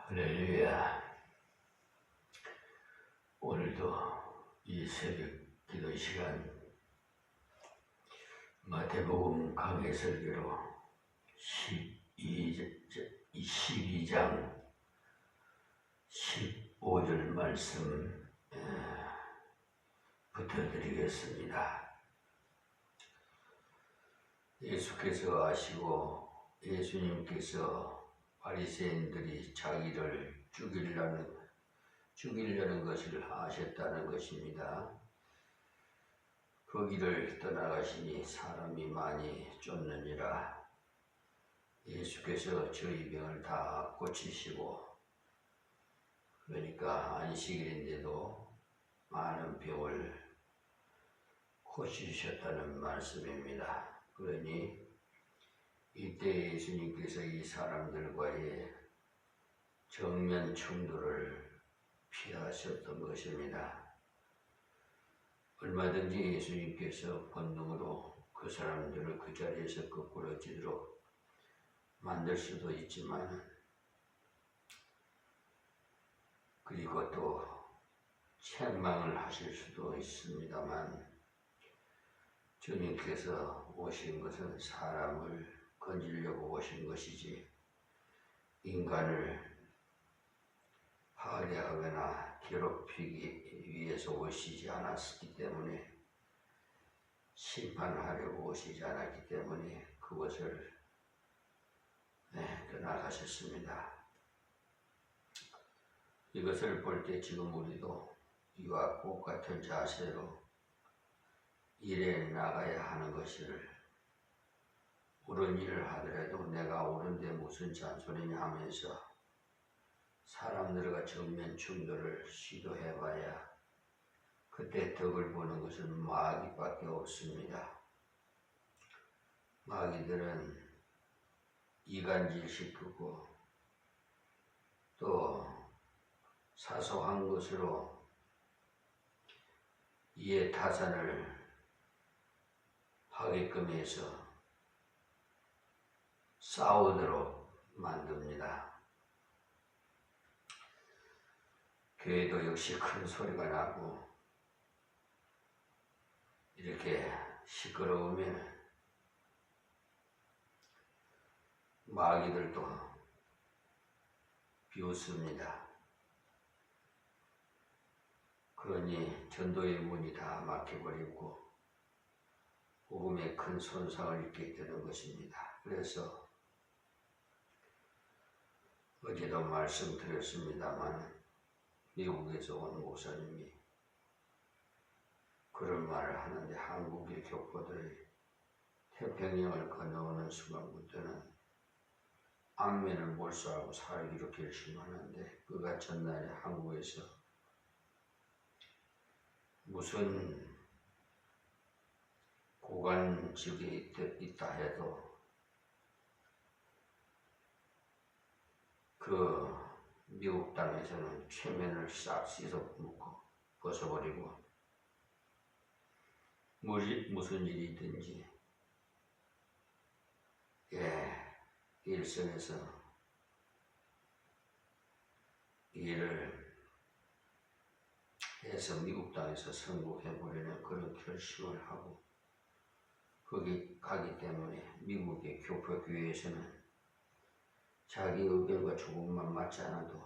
할렐루야. 오늘도 이 새벽 기도 시간 마태복음 강해 설교로 12장 15절 말씀 붙여드리겠습니다. 예수께서 아시고 예수님께서 바리새인들이 자기를 죽이려는 것을 아셨다는 것입니다. 그 길을 떠나가시니 사람이 많이 쫓느니라. 예수께서 저희 병을 다 고치시고, 그러니까 안식일인데도 많은 병을 고치셨다는 말씀입니다. 그러니 이때 예수님께서 이 사람들과의 정면 충돌을 피하셨던 것입니다. 얼마든지 예수님께서 본능으로 그 사람들을 그 자리에서 거꾸러지도록 만들 수도 있지만, 그리고 또 책망을 하실 수도 있습니다만, 주님께서 오신 것은 사람을 건지려고 오신 것이지 인간을 파괴하거나 괴롭히기 위해서 오시지 않았기 때문에, 심판하려고 오시지 않았기 때문에 그것을 떠나가셨습니다. 이것을 볼 때 지금 우리도 이와 똑같은 자세로 일에 나가야 하는 것을, 옳은 일을 하더라도 내가 옳은데 무슨 잔소리냐 하면서 사람들과 정면 충돌을 시도해봐야 그때 덕을 보는 것은 마귀밖에 없습니다. 마귀들은 이간질시키고 또 사소한 것으로 이해 타산을 하게끔 해서 싸우도록 만듭니다. 교회도 역시 큰 소리가 나고 이렇게 시끄러우면 마귀들도 비웃습니다. 그러니 전도의 문이 다 막혀버리고 복음에 큰 손상을 입게 되는 것입니다. 그래서 어제도 말씀드렸습니다만, 미국에서 온 목사님이 그런 말을 하는데, 한국의 교포들이 태평양을 건너오는 순간부터는 안면을 몰수하고 살기로 결심하는데, 그가 전날에 한국에서 무슨 고관직에 있다 해도 그 미국 땅에서는 최면을 싹 씻어 묶고 벗어버리고, 무슨 일이 있든지 일선에서 일을 해서 미국 땅에서 성공해버리는 그런 결심을 하고 거기 가기 때문에, 미국의 교포교회에서는 자기 의견과 조금만 맞지 않아도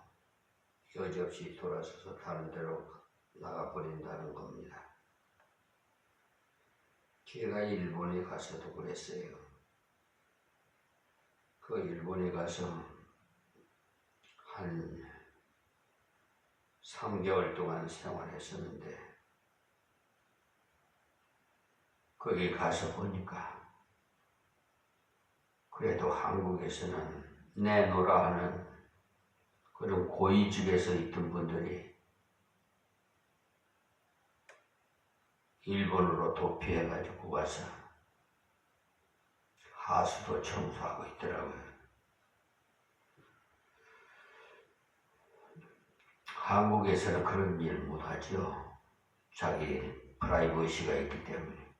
여지없이 돌아서서 다른 데로 나가버린다는 겁니다. 제가 일본에 가서도 그랬어요. 그 일본에 가서 한 3개월 동안 생활했었는데, 거기 가서 보니까 그래도 한국에서는 내노라 하는 그런 고위직에서 있던 분들이 일본으로 도피해가지고 와서 하수도 청소하고 있더라고요. 한국에서는 그런 일 못하죠. 자기 프라이버시가 있기 때문에.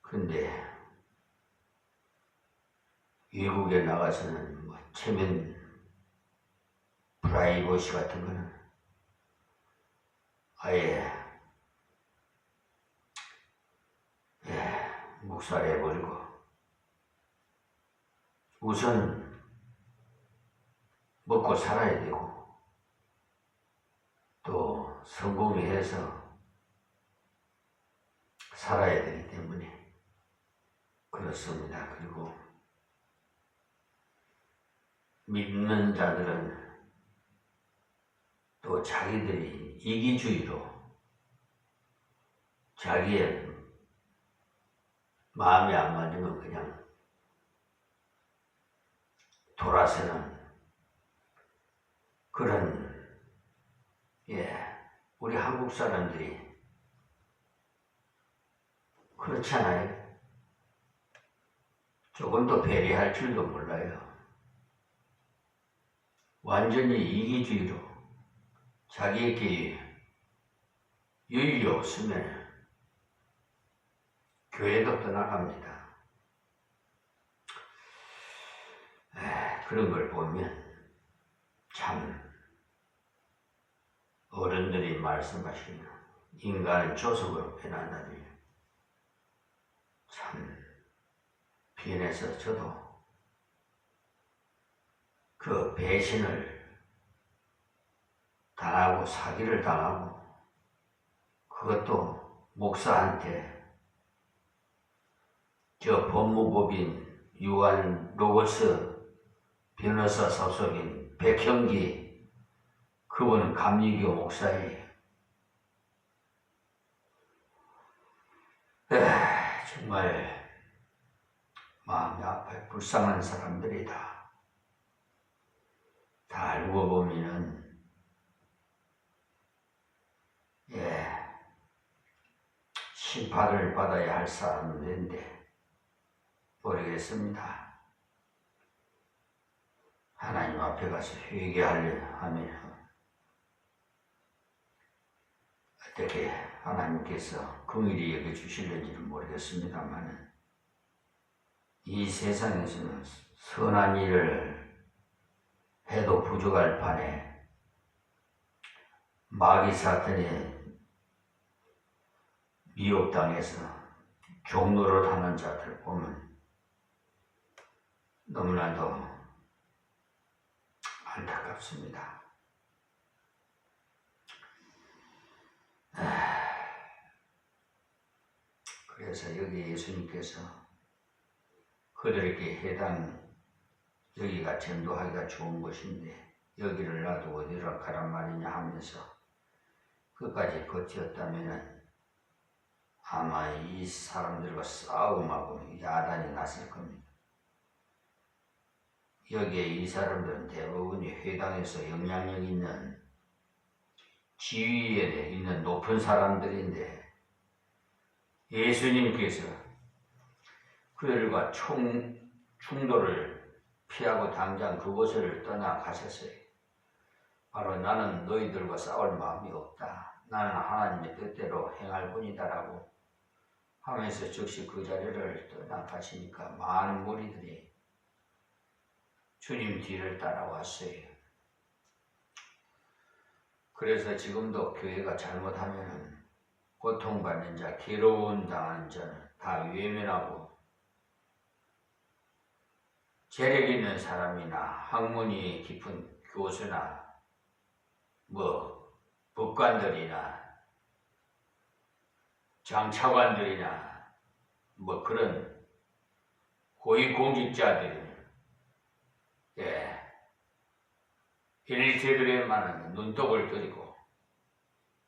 근데 외국에 나가서는 체면 프라이버시 같은 거는 아예 묵살해버리고 우선 먹고 살아야 되고 또 성공해서 살아야 되기 때문에 그렇습니다. 그리고 믿는 자들은 또 자기들이 이기주의로 자기의 마음이 안 맞으면 그냥 돌아서는 그런 우리 한국 사람들이 그렇잖아요. 조금 더 배려할 줄도 몰라요. 완전히 이기주의로 자기에게 여유이 없으면 교회도 떠나갑니다. 그런 걸 보면 참 어른들이 말씀하시는 인간은 조속으로 변한다니 참 변해서 저도 그 배신을 당하고 사기를 당하고 그것도 목사한테 저 법무법인 유한 로버스 변호사 소속인 백형기 그분은 감리교 목사예요. 정말 마음이 아파요. 불쌍한 사람들이다. 다 알고 보면은 심판을 받아야 할 사람들인데 모르겠습니다. 하나님 앞에 가서 회개하려 하면 어떻게 하나님께서 긍휼히 여겨주실는지는 모르겠습니다만 이 세상에서는 선한 일을 해도 부족할 판에 마귀 사탄에 미혹당해서 종노릇 하는 자들 보면 너무나도 안타깝습니다. 그래서 여기 예수님께서 그들에게 여기가 전도하기가 좋은 곳인데 여기를 놔두고 어디로 가란 말이냐 하면서 끝까지 버텼다면 아마 이 사람들과 싸움하고 야단이 났을 겁니다. 여기에 이 사람들은 대부분이 회당에서 영향력 있는 지위에 있는 높은 사람들인데 예수님께서 그들과 충돌을 피하고 당장 그곳을 떠나가셨어요. 바로 나는 너희들과 싸울 마음이 없다. 나는 하나님의 뜻대로 행할 뿐이다라고 하면서 즉시 그 자리를 떠나가시니까 많은 무리들이 주님 뒤를 따라왔어요. 그래서 지금도 교회가 잘못하면 고통받는 자, 괴로운 당하는 자는 다 외면하고 재력 있는 사람이나 학문이 깊은 교수나 법관들이나 장차관들이나 그런 고위공직자들이 일제들에만은 눈독을 들이고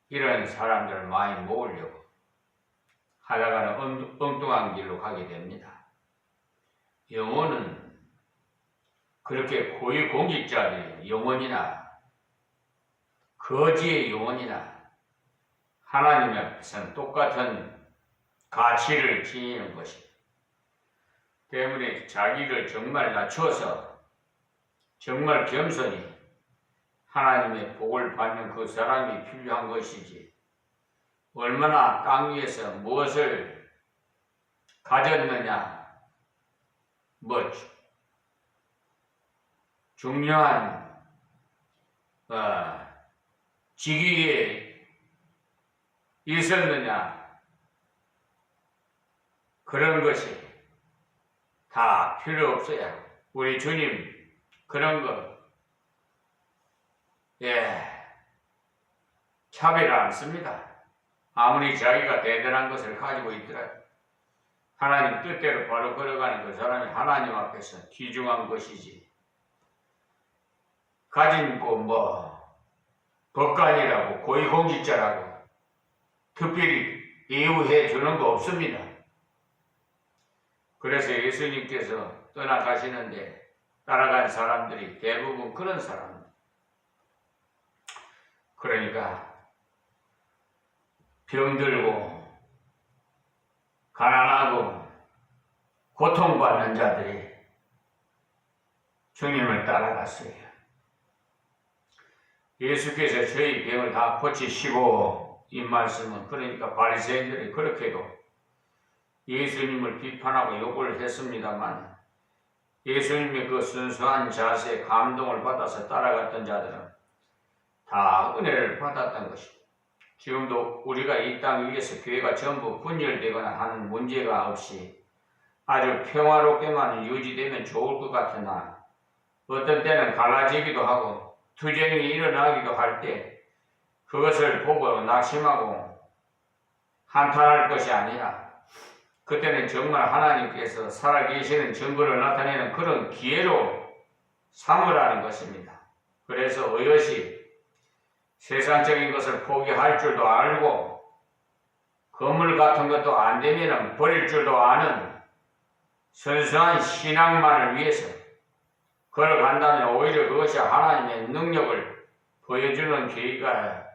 이런 사람들을 많이 모으려고 하다가는 엉뚱한 길로 가게 됩니다. 영혼은 그렇게 고위공직자들이 영혼이나 거지의 영혼이나 하나님 앞에서는 똑같은 가치를 지니는 것입니다. 때문에 자기를 정말 낮춰서 정말 겸손히 하나님의 복을 받는 그 사람이 필요한 것이지 얼마나 땅 위에서 무엇을 가졌느냐 중요한 직위에 있었느냐? 그런 것이 다 필요 없어요. 우리 주님 그런 거 차별 안 씁니다. 아무리 자기가 대단한 것을 가지고 있더라도 하나님 뜻대로 바로 걸어가는 그 사람이 하나님 앞에서 귀중한 것이지. 가진 법관이라고 고위공직자라고 특별히 예우해 주는 거 없습니다. 그래서 예수님께서 떠나가시는데 따라간 사람들이 대부분 그런 사람. 그러니까 병들고 가난하고 고통받는 자들이 주님을 따라갔어요. 예수께서 저희 병을 다 고치시고 이 말씀은 그러니까 바리새인들이 그렇게도 예수님을 비판하고 욕을 했습니다만 예수님의 그 순수한 자세에 감동을 받아서 따라갔던 자들은 다 은혜를 받았던 것입니다. 지금도 우리가 이 땅 위에서 교회가 전부 분열되거나 하는 문제가 없이 아주 평화롭게만 유지되면 좋을 것 같으나 어떤 때는 갈라지기도 하고 투쟁이 일어나기도 할 때 그것을 보고 낙심하고 한탄할 것이 아니라 그때는 정말 하나님께서 살아계시는 증거를 나타내는 그런 기회로 삼으라는 것입니다. 그래서 의것이 세상적인 것을 포기할 줄도 알고 건물 같은 것도 안 되면 버릴 줄도 아는 순수한 신앙만을 위해서 걸어간다면 오히려 그것이 하나님의 능력을 보여주는 계기가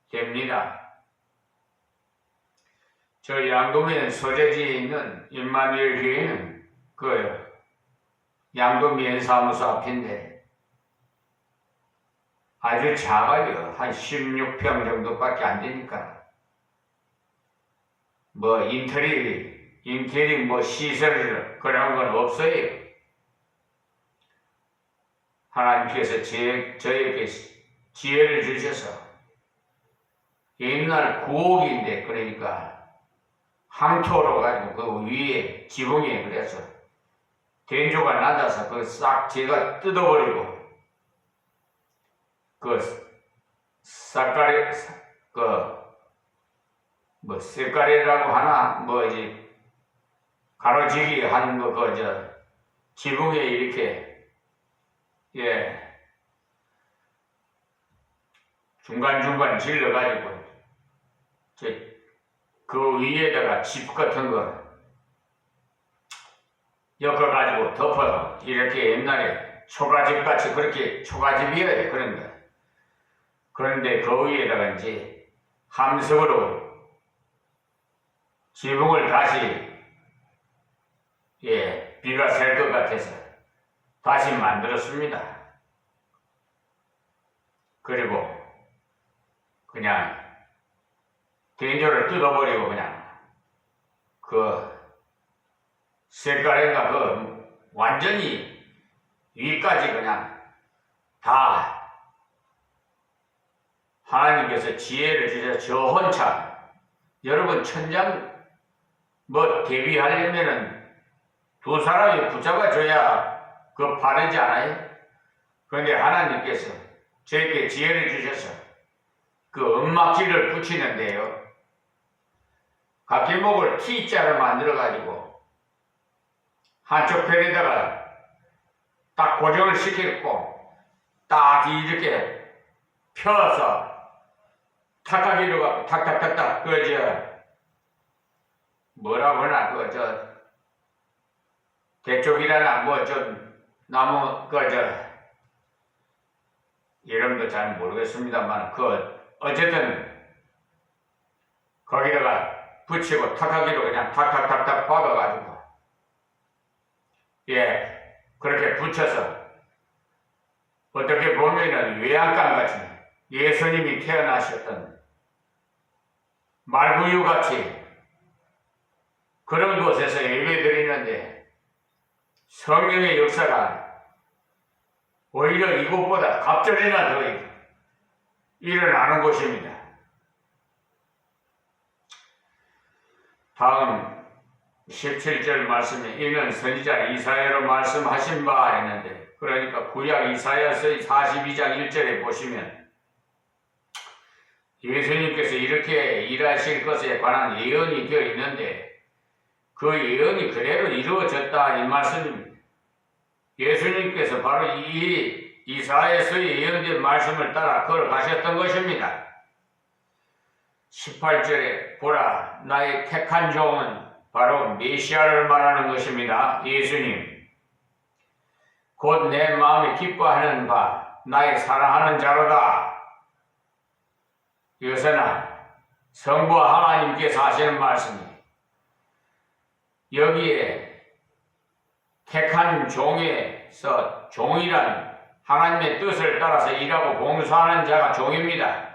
됩니다. 저 양도면 소재지에 있는 임마누엘 교회는 그 양도면 사무소 앞인데 아주 작아요. 한 16평 정도밖에 안 되니까 인테리어 시설 그런 건 없어요. 하나님께서 저에게 지혜를 주셔서 옛날 구옥인데 그러니까 항토로 가지고 그 위에 지붕에 그래서 된조가 낮아서 그 싹 제가 뜯어버리고 그 싹가래 색가래라고 하나 가로지기 하는 거 지붕에 이렇게 중간중간 질러가지고 그 위에다가 집 같은 거 엮어가지고 덮어서 이렇게 옛날에 초가집 같이 그렇게 초가집이에요. 그런 거. 그런데 그 위에다가 이제 함석으로 지붕을 다시 비가 셀 것 같아서 다시 만들었습니다. 그리고 그냥 된조를 뜯어버리고 그냥 색깔인가 완전히 위까지 그냥 다 하나님께서 지혜를 주셔서 저 혼자 여러분 천장 대비하려면은 두 사람이 붙잡아줘야 바르지 않아요? 그런데 하나님께서 저에게 지혜를 주셔서 은막지를 붙이는데요. 각기목을 T자를 만들어가지고 한쪽 편에다가 딱 고정을 시켰고 딱 이렇게 펴서 탁하기로 갖고 탁탁탁탁 뭐라고 하나 대쪽이라나 나무 이름도 잘 모르겠습니다만 어쨌든 거기다가 붙이고 탁하기로 그냥 탁탁탁탁 박아가지고 그렇게 붙여서 어떻게 보면은 외양간같이 예수님이 태어나셨던 말구유같이 그런 곳에서 예배드리는데 성령의 역사가 오히려 이곳보다 갑절이나 더 일어나는 것입니다. 다음 17절 말씀에 이는 선지자 이사야로 말씀하신 바 했는데, 그러니까 구약 이사야서의 42장 1절에 보시면 예수님께서 이렇게 일하실 것에 관한 예언이 되어 있는데 그 예언이 그대로 이루어졌다 이 말씀입니다. 예수님께서 바로 이 이사야서의 예언된 말씀을 따라 걸어가셨던 것입니다. 18절에 보라 나의 택한 종은 바로 메시아를 말하는 것입니다. 예수님 곧 내 마음에 기뻐하는 바 나의 사랑하는 자로다. 이것은 성부와 하나님께서 하시는 말씀입니다. 여기에 택한 종에서 종이란 하나님의 뜻을 따라서 일하고 봉사하는 자가 종입니다.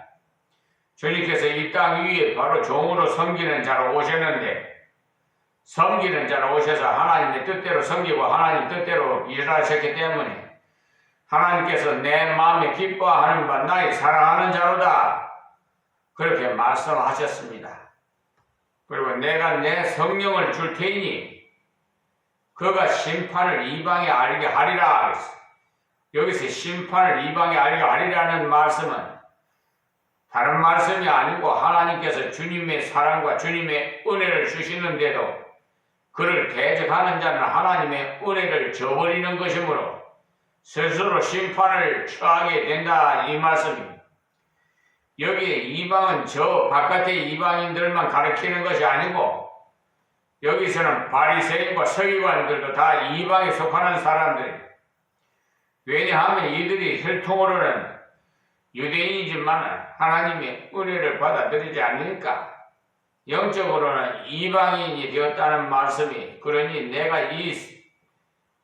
주님께서 이 땅 위에 바로 종으로 섬기는 자로 오셨는데 섬기는 자로 오셔서 하나님의 뜻대로 섬기고 하나님 뜻대로 일하셨기 때문에 하나님께서 내 마음에 기뻐하는 바 나의 사랑하는 자로다 그렇게 말씀하셨습니다. 그리고 내가 내 성령을 줄 테니 그가 심판을 이방에 알게 하리라. 여기서 심판을 이방에 알게 하리라는 말씀은 다른 말씀이 아니고 하나님께서 주님의 사랑과 주님의 은혜를 주시는데도 그를 대적하는 자는 하나님의 은혜를 저버리는 것이므로 스스로 심판을 처하게 된다 이 말씀입니다. 여기에 이방은 저 바깥의 이방인들만 가리키는 것이 아니고 여기서는 바리새인과 서기관들도 다 이방에 속하는 사람들이에요. 왜냐하면 이들이 혈통으로는 유대인이지만 하나님의 은혜를 받아들이지 않으니까 영적으로는 이방인이 되었다는 말씀이, 그러니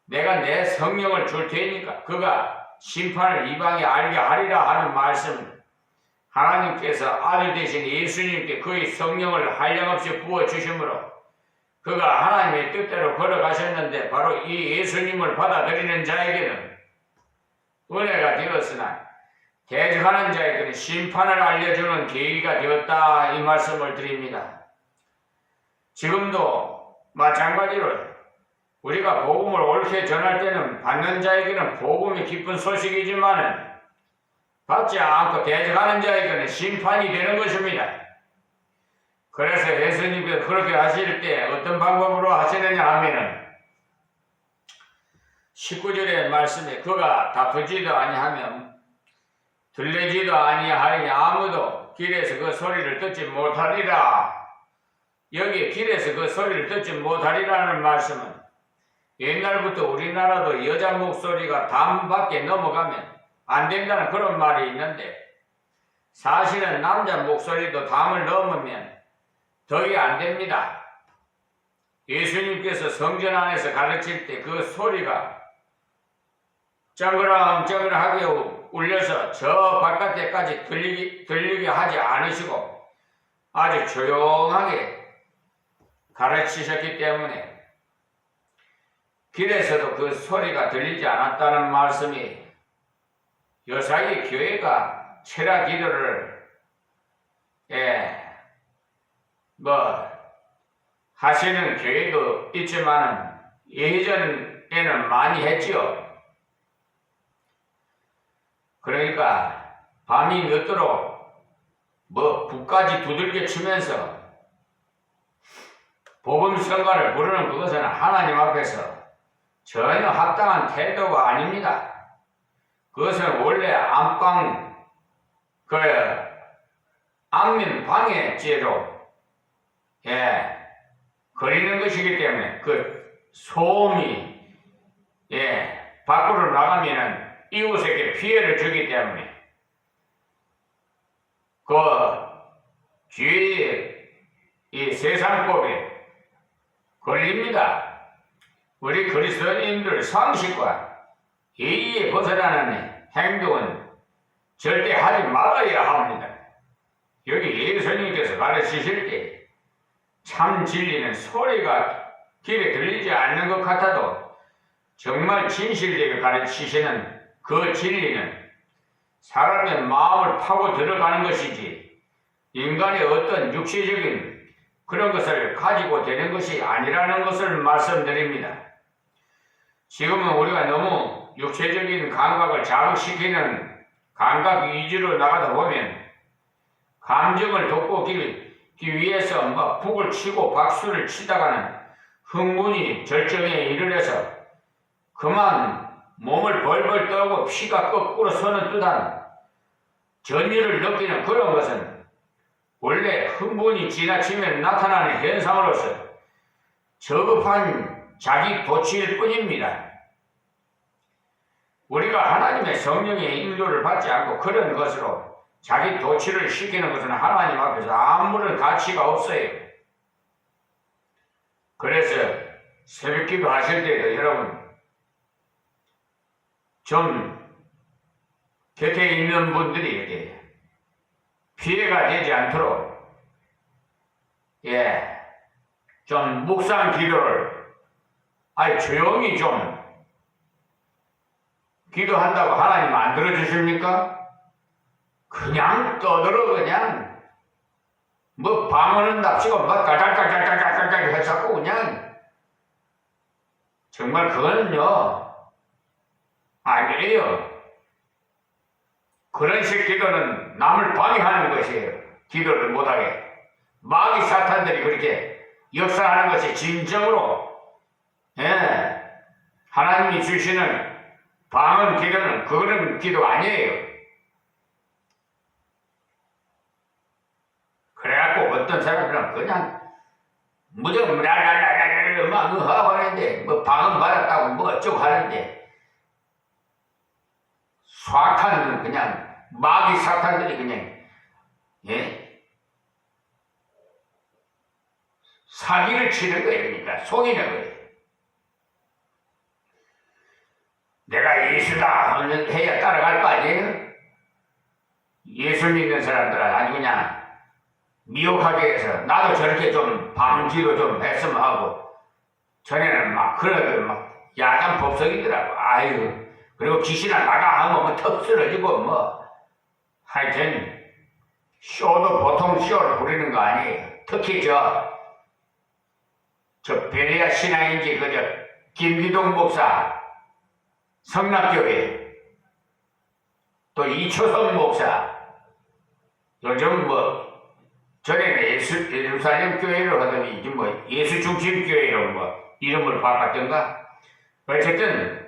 내가 내 성령을 줄 테니까 그가 심판을 이방에 알게 하리라 하는 말씀, 하나님께서 아들 되신 예수님께 그의 성령을 한량없이 부어주심으로 그가 하나님의 뜻대로 걸어가셨는데 바로 이 예수님을 받아들이는 자에게는 은혜가 되었으나 대적하는 자에게는 심판을 알려주는 계기가 되었다 이 말씀을 드립니다. 지금도 마찬가지로 우리가 복음을 옳게 전할 때는 받는 자에게는 복음이 기쁜 소식이지만 받지 않고 대적하는 자에게는 심판이 되는 것입니다. 그래서 예수님께서 그렇게 하실 때 어떤 방법으로 하시느냐 하면은 19절의 말씀에 그가 다투지도 아니하며 들리지도 아니하리니 아무도 길에서 그 소리를 듣지 못하리라. 여기에 길에서 그 소리를 듣지 못하리라는 말씀은 옛날부터 우리나라도 여자 목소리가 담 밖에 넘어가면 안 된다는 그런 말이 있는데 사실은 남자 목소리도 담을 넘으면 더이 안 됩니다. 예수님께서 성전 안에서 가르칠 때 그 소리가 쩡그랑쩡그랑하게 울려서 저 바깥에까지 들리게 하지 않으시고 아주 조용하게 가르치셨기 때문에 길에서도 그 소리가 들리지 않았다는 말씀이 요사이 교회가 철야 기도를 하시는 교회도 있지만 예전에는 많이 했지요. 그러니까 밤이 늦도록 북까지 두들겨 치면서 복음 성가를 부르는 그것은 하나님 앞에서 전혀 합당한 태도가 아닙니다. 그것은 원래 안면 방해죄로 거리는 것이기 때문에 그 소음이 밖으로 나가면은 이웃에게 피해를 주기 때문에 그 뒤에 이 세상법에 걸립니다. 우리 그리스도인들 상식과 예의에 벗어나는 행동은 절대 하지 말아야 합니다. 여기 예수님께서 가르치실 때 참 진리는 소리가 길에 들리지 않는 것 같아도 정말 진실되게 가르치시는 그 진리는 사람의 마음을 파고 들어가는 것이지 인간의 어떤 육체적인 그런 것을 가지고 되는 것이 아니라는 것을 말씀드립니다. 지금은 우리가 너무 육체적인 감각을 자극시키는 감각 위주로 나가다 보면 감정을 돋구기 위해서 막 북을 치고 박수를 치다가는 흥분이 절정에 이르러서 그만 몸을 벌벌 떨고 피가 거꾸로 서는 듯한 전율을 느끼는 그런 것은 원래 흥분이 지나치면 나타나는 현상으로서 저급한 자기 도취일 뿐입니다. 우리가 하나님의 성령의 인도를 받지 않고 그런 것으로 자기 도취를 시키는 것은 하나님 앞에서 아무런 가치가 없어요. 그래서 새벽기도 하실 때도 여러분 좀 곁에 있는 분들이 이렇게 피해가 되지 않도록 좀 묵상 기도를 조용히 좀 기도한다고 하나님 안 들어주십니까? 그냥 떠들어 그냥 뭐 방언은 납치고 막 까짝까짝까짝까짝 해서 그냥 정말 그거는요 아니에요. 그런 식 기도는 남을 방해하는 것이에요. 기도를 못하게 마귀 사탄들이 그렇게 역사하는 것이 진정으로 하나님이 주시는 방언 기도는 그런 기도 아니에요. 그래갖고 어떤 사람들은 그냥 무조건 랄랄랄랄 막 하고 하는데 뭐 방언 받았다고 뭐 어쩌고 하는데 수악한 그냥 마귀 사탄들이 그냥 사기를 치는 거예요. 그러니까 속이는 거예요. 내가 예수다 해야 따라갈 거 아니에요? 예수 믿는 사람들은 아주 그냥 미혹하게 해서 나도 저렇게 좀 방지로 좀 했으면 하고 전에는 막 그러더니 막 야단 법석이더라고. 아이고 그리고 귀신아 나가 하면 뭐 턱 쓰러지고 뭐 하여튼 쇼도 보통 쇼를 부리는 거 아니에요. 특히 저 베레아 신앙인지 그저 김기동 목사 성락교회 또 이초성 목사 요즘 뭐 전에는 예루살렘 교회로 하더니 이제 뭐 예수 중심 교회로 뭐 이름을 바꿨던가 어쨌든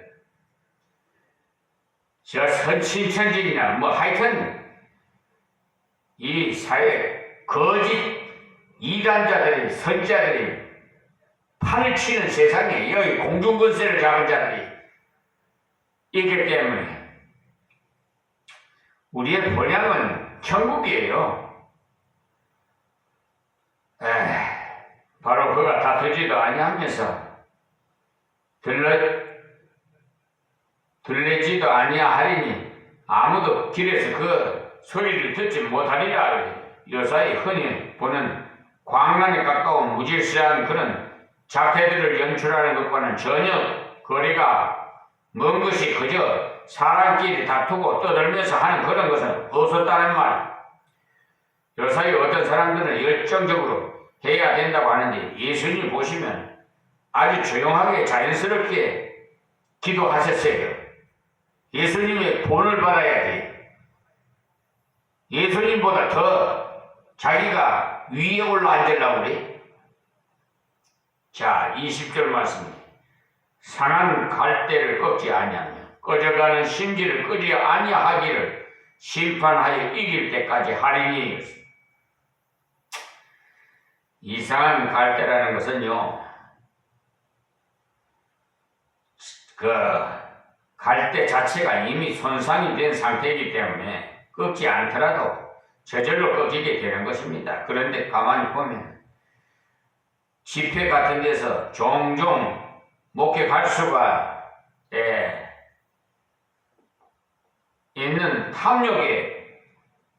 저 선친천진이나 뭐 하여튼 이 사회 거짓 이단자들이 선자들이 판을 치는 세상에 여기 공중권세를 잡은 자들이 있기 때문에 우리의 본향은 천국이에요. 바로 그가 다투지도 아니하면서 들레지도 아니하리니 아무도 길에서 그 소리를 듣지 못하리라. 요사이 흔히 보는 광란에 가까운 무질서한 그런 자태들을 연출하는 것과는 전혀 거리가 먼 것이 그저 사람끼리 다투고 떠들면서 하는 그런 것은 없었다는 말. 요사이 어떤 사람들은 열정적으로 해야 된다고 하는데 예수님 보시면 아주 조용하게 자연스럽게 기도하셨어요. 예수님의 본을 받아야지. 예수님보다 더 자기가 위에 올라앉으려고 그래. 자, 20절 말씀. 상한 갈대를 꺾지 아니하며 꺼져가는 심지를 끄지 아니하기를 심판하여 이길 때까지 하리니. 이상한 갈대라는 것은요, 그 갈대 자체가 이미 손상이 된 상태이기 때문에 꺾지 않더라도 저절로 꺾이게 되는 것입니다. 그런데 가만히 보면 집회 같은 데서 종종 목회 갈 수가 있는 탐욕에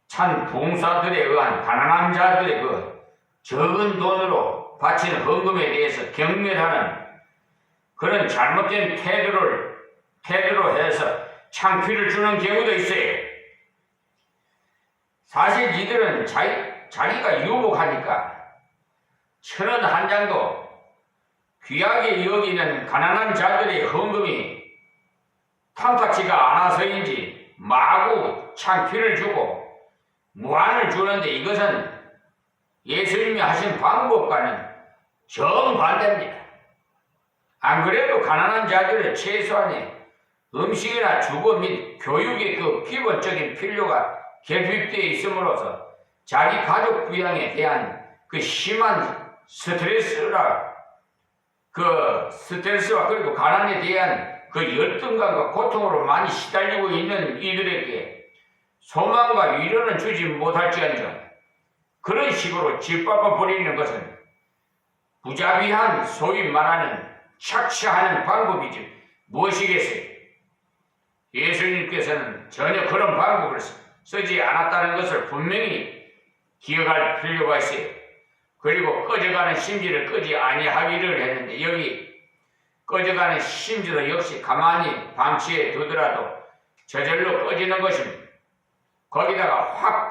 찬 봉사들에 의한 가난한 자들의 그 적은 돈으로 바치는 헌금에 대해서 경멸하는 그런 잘못된 태도로 해서 창피를 주는 경우도 있어요. 사실 이들은 자기가 유복하니까 1,000원 한 장도 귀하게 여기는 가난한 자들의 헌금이 탐탁치가 않아서인지 마구 창피를 주고 무한을 주는데 이것은 예수님이 하신 방법과는 정반대입니다. 안 그래도 가난한 자들은 최소한의 음식이나 주거 및 교육의 그 기본적인 필요가 결핍되어 있음으로써 자기 가족 부양에 대한 그 심한 스트레스와 그리고 가난에 대한 그 열등감과 고통으로 많이 시달리고 있는 이들에게 소망과 위로는 주지 못할지언정 그런 식으로 짓밟아 버리는 것은 부자비한 소위 말하는 착취하는 방법이지 무엇이겠어요? 예수님께서는 전혀 그런 방법을 쓰지 않았다는 것을 분명히 기억할 필요가 있어요. 그리고 꺼져가는 심지를 끄지 아니하기를 했는데 여기 꺼져가는 심지도 역시 가만히 방치해 두더라도 저절로 꺼지는 것입니다. 거기다가 확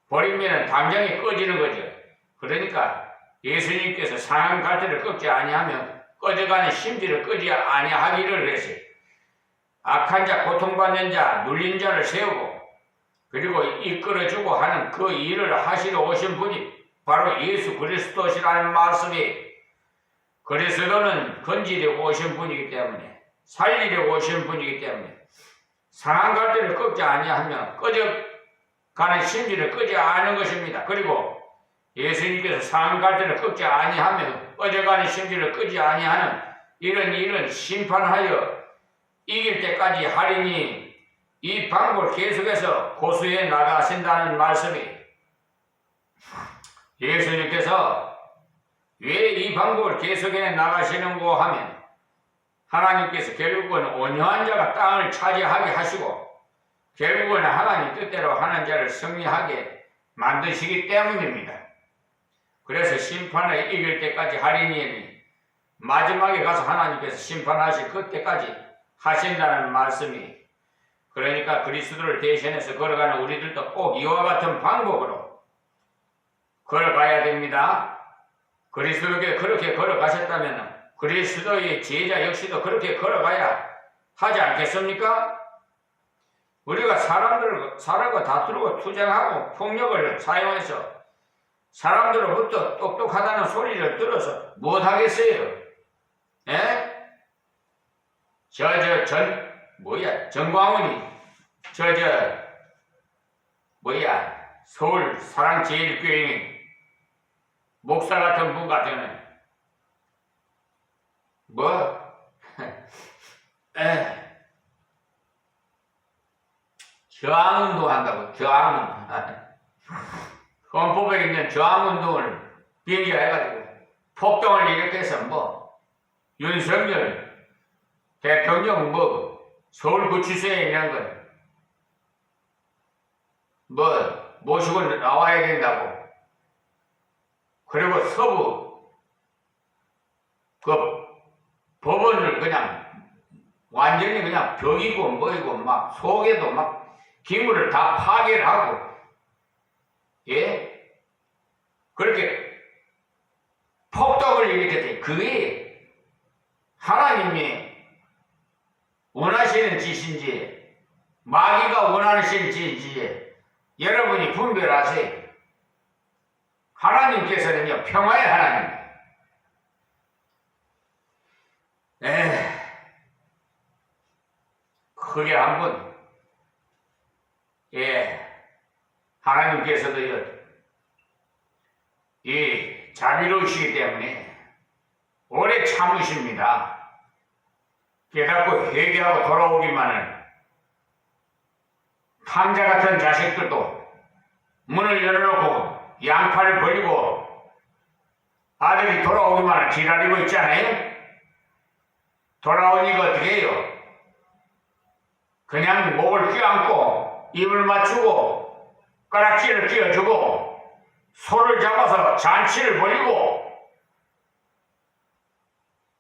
불어버리면 당장에 꺼지는 거죠. 그러니까 예수님께서 상한 갈대를 꺾지 아니하면 꺼져가는 심지를 끄지 아니하기를 했어요. 악한 자, 고통받는 자, 눌린 자를 세우고 그리고 이끌어주고 하는 그 일을 하시러 오신 분이 바로 예수 그리스도시라는 말씀이 그리스도는 건지려고 오신 분이기 때문에 살리려고 오신 분이기 때문에 상한 갈대를 꺾지 아니하면 꺼져가는 심지를 끄지 않은 것입니다. 그리고 예수님께서 상한 갈대를 꺾지 아니하면 꺼져가는 심지를 끄지 아니하는 이런 일은 심판하여 이길 때까지 하리니 이 방법을 계속해서 고수해 나가신다는 말씀이 예수님께서 왜 이 방법을 계속해 나가시는고 하면 하나님께서 결국은 온유한 자가 땅을 차지하게 하시고 결국은 하나님 뜻대로 하는 자를 승리하게 만드시기 때문입니다. 그래서 심판을 이길 때까지 하리니 마지막에 가서 하나님께서 심판하실 그때까지 하신다는 말씀이 그러니까 그리스도를 대신해서 걸어가는 우리들도 꼭 이와 같은 방법으로 걸어가야 됩니다. 그리스도께 그렇게 걸어가셨다면 그리스도의 제자 역시도 그렇게 걸어가야 하지 않겠습니까? 우리가 사람과 다투고 투쟁하고 폭력을 사용해서 사람들로부터 똑똑하다는 소리를 들어서 못하겠어요? 예? 정광훈이 서울 사랑제일교회 목사 같은 분 같으면 저항운동 한다고 헌법에 있는 저항운동을 빙자해가지고 폭동을 일으켜서 윤석열 대통령 서울구치소에 있는 걸 모시고 나와야 된다고. 그리고 서부 법원을 그냥 완전히 그냥 벽이고 막 속에도 막 기물을 다 파괴를 하고 그렇게 폭동을 일으켰지. 그게 하나님이 원하시는 짓인지 마귀가 원하시는 짓인지 여러분이 분별하세요. 하나님께서는요 평화의 하나님. 크게 한번 하나님께서도요 이 자비로우시기 때문에 오래 참으십니다. 깨닫고 회개하고 돌아오기만은 탕자 같은 자식들도 문을 열어놓고 양팔을 벌리고 아들이 돌아오기만을 기다리고 있잖아요. 돌아오니까 어떻게 해요? 그냥 목을 껴안고 입을 맞추고 가락지를 끼워주고 소를 잡아서 잔치를 벌이고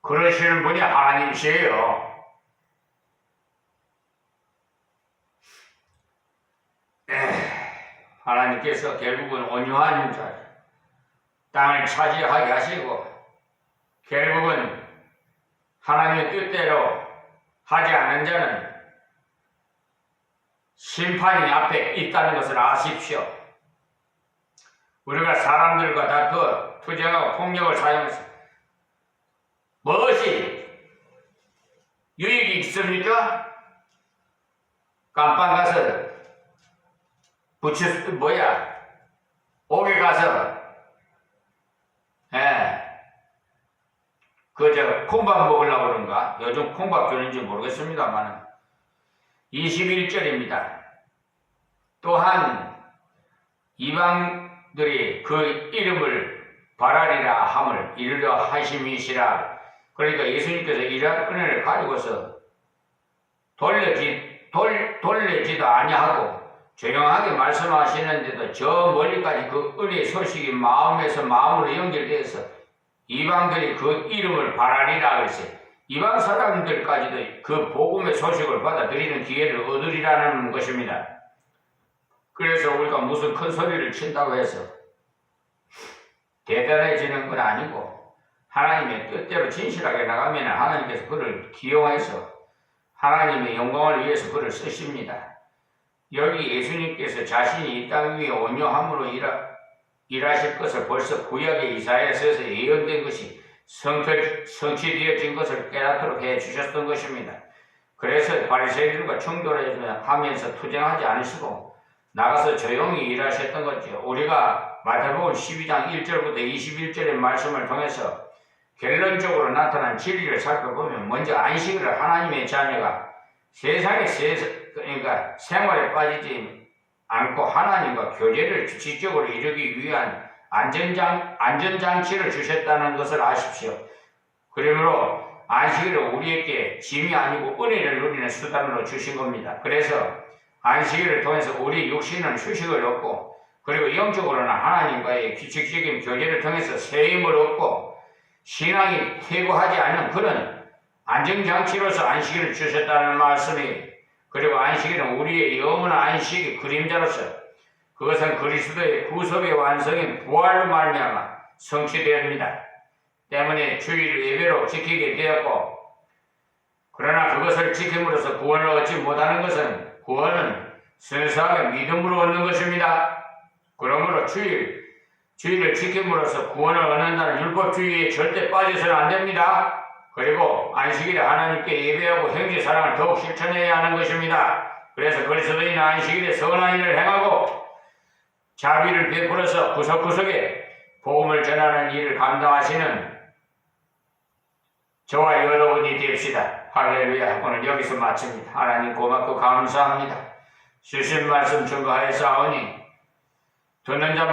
그러시는 분이 하나님이시에요. 하나님께서 결국은 온유한 자, 땅을 차지하게 하시고 결국은 하나님의 뜻대로 하지 않는 자는 심판이 앞에 있다는 것을 아십시오. 우리가 사람들과 다투어 투쟁하고 폭력을 사용해서 무엇이 유익이 있습니까? 깜빵 가서 옥에 가서 그저 콩밥 먹으려고 그런가? 요즘 콩밥 주는지 모르겠습니다만 21절입니다. 또한 이방들이 그 이름을 바라리라 함을 이루려 하심이시라. 그러니까 예수님께서 이러한 은혜를 가지고서 돌리지도 아니하고 조용하게 말씀하시는데도 저 멀리까지 그 은혜의 소식이 마음으로 연결되어서 이방들이 그 이름을 바라리라 그랬어요. 이방 사람들까지도 그 복음의 소식을 받아들이는 기회를 얻으리라는 것입니다. 그래서 우리가 무슨 큰 소리를 친다고 해서 대단해지는 건 아니고 하나님의 뜻대로 진실하게 나가면 하나님께서 그를 기용해서 하나님의 영광을 위해서 그를 쓰십니다. 여기 예수님께서 자신이 이 땅 위에 온유함으로 일하실 것을 벌써 구약의 이사야서에서 예언된 것이 성취되어진 것을 깨닫도록 해주셨던 것입니다. 그래서 바리새인들과 충돌하면서 투쟁하지 않으시고 나가서 조용히 일하셨던 거죠. 우리가 마태복음 12장 1절부터 21절의 말씀을 통해서 결론적으로 나타난 진리를 살펴보면 먼저 안식일을 하나님의 자녀가 그러니까 생활에 빠지지 않고 하나님과 교제를 지적으로 이루기 위한 안전장치를 주셨다는 것을 아십시오. 그러므로 안식일을 우리에게 짐이 아니고 은혜를 누리는 수단으로 주신 겁니다. 그래서 안식일을 통해서 우리 육신은 휴식을 얻고 그리고 영적으로는 하나님과의 규칙적인 교제를 통해서 새 힘을 얻고 신앙이 퇴보하지 않는 그런 안정장치로서 안식일을 주셨다는 말씀이 그리고 안식일은 우리의 영원한 안식의 그림자로서 그것은 그리스도의 구속의 완성인 부활로 말미암아 성취되었습니다. 때문에 주일 예배로 지키게 되었고 그러나 그것을 지킴으로써 구원을 얻지 못하는 것은 구원은 순수하게 믿음으로 얻는 것입니다. 그러므로 주일을 지킴으로써 구원을 얻는다는 율법주의에 절대 빠져서는 안 됩니다. 그리고 안식일에 하나님께 예배하고 형제사랑을 더욱 실천해야 하는 것입니다. 그래서 그리스도인은 안식일에 선한 일을 행하고 자비를 베풀어서 구석구석에 복음을 전하는 일을 감당하시는 저와 여러분이 됩시다. 할렐루야. 오늘 여기서 마칩니다. 하나님 고맙고 감사합니다. 주신 말씀 증거하였사오니 듣는 자